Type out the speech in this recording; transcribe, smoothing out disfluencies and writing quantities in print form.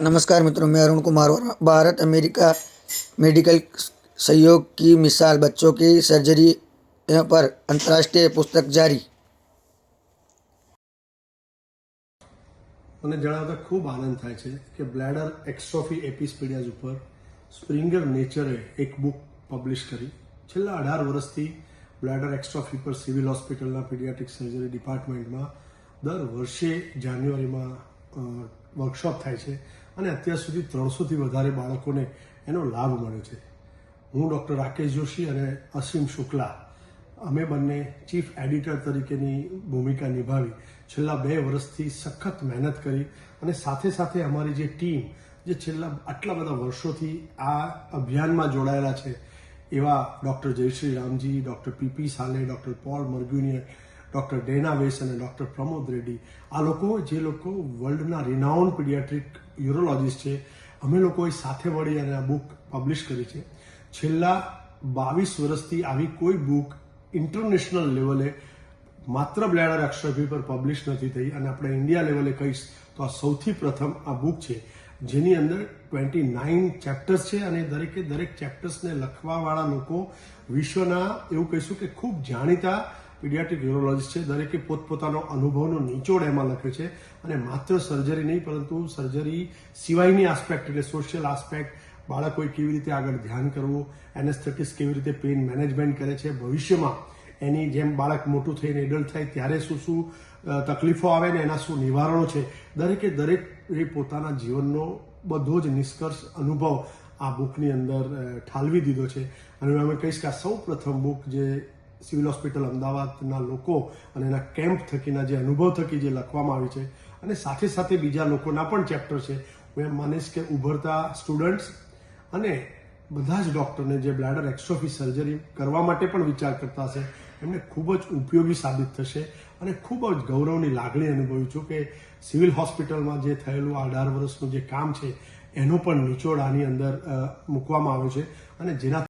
नमस्कार मित्रों, मैं अरुण कुमार वर्मा। भारत अमेरिका मेडिकल सहयोग की मिसाल, बच्चों की सर्जरी पर अंतर्राष्ट्रीय पुस्तक जारी। મને જણાવતા ખૂબ આનંદ થાય છે કે બ્લેડર એક્સ્ટ્રોફી એપિસ્પેડિયાઝ ઉપર સ્પ્રિંગર નેચરે એક બુક પબ્લિશ કરી. છેલ્લા 18 વર્ષથી બ્લેડર એક્સ્ટ્રોફી પર સિવિલ હોસ્પિટલના પીડિયાટ્રિક સર્જરી ડિપાર્ટમેન્ટમાં દર વર્ષે જાન્યુઆરીમાં વર્કશોપ થાય છે અને અત્યાર સુધી 300થી વધારે બાળકોને એનો લાભ મળ્યો છે. હું ડૉક્ટર રાકેશ જોશી અને અસીમ શુક્લા અમે બંને ચીફ એડિટર તરીકેની ભૂમિકા નિભાવી છેલ્લા 2 વર્ષથી સખત મહેનત કરી અને સાથે સાથે અમારી જે ટીમ જે છેલ્લા આટલા બધા વર્ષોથી આ અભિયાનમાં જોડાયેલા છે એવા ડૉક્ટર જયશ્રી રામજી, ડૉક્ટર પીપી સાલે, ડૉક્ટર પોલ મર્ગ્યુનિયર, ડૉક્ટર ડેના વેસ અને ડૉક્ટર પ્રમોદ રેડ્ડી, આ લોકો જે લોકો વર્લ્ડના રિનાઉન્ડ પીડિયાટ્રિક યુરોલોજિસ્ટ છે, અમે લોકોએ સાથે મળી અને આ બુક પબ્લિશ કરી છે. છેલ્લા 22 વર્ષથી આવી કોઈ બુક ઇન્ટરનેશનલ લેવલે માત્ર બ્લેડર એક્સ્ટ્રોફી પર પબ્લિશ નથી થઈ અને આપણે ઇન્ડિયા લેવલે કહીશ તો આ સૌથી પ્રથમ આ બુક છે જેની અંદર 29 ચેપ્ટર્સ છે અને દરેક ચેપ્ટર્સને લખવાવાળા લોકો વિશ્વના એવું કહીશું કે ખૂબ જાણીતા પીડિયાટ્રિક યુરોલોજિસ્ટ છે. દરેકે પોતપોતાનો અનુભવનો નિચોડ એમાં લખ્યો છે અને માત્ર સર્જરી નહીં પરંતુ સર્જરી સિવાયની આસ્પેક્ટ એટલે સોશિયલ આસ્પેક્ટ, બાળકોએ કેવી રીતે આગળ ધ્યાન કરવું, એનેસ્થેટિસ્ટ કેવી રીતે પેઇન મેનેજમેન્ટ કરે છે, ભવિષ્યમાં એની જેમ બાળક મોટું થઈને એડલ્ટ થાય ત્યારે શું તકલીફો આવે ને એના શું નિવારણો છે, દરેક એ પોતાના જીવનનો બધો જ નિષ્કર્ષ અનુભવ આ બુકની અંદર ઠાલવી દીધો છે. અને અમે કહીશ કે આ સૌ પ્રથમ બુક જે સિવિલ હોસ્પિટલ અમદાવાદના લોકો અને એના કેમ્પ થકીના જે અનુભવ થકી જે લખવામાં આવી છે અને સાથે સાથે બીજા લોકોના પણ ચેપ્ટર છે. હું એમ માનીશ કે ઉભરતા સ્ટુડન્ટ્સ અને બધા જ ડૉક્ટરને જે બ્લેડર એક્સ્ટ્રોફી સર્જરી કરવા માટે પણ વિચાર કરતા હશે એમને ખૂબ જ ઉપયોગી સાબિત થશે અને ખૂબ જ ગૌરવની લાગણી અનુભવું છું કે સિવિલ હોસ્પિટલમાં જે થયેલું 18 વર્ષનું જે કામ છે એનો પણ નિચોડ આની અંદર મૂકવામાં આવ્યો છે અને જેના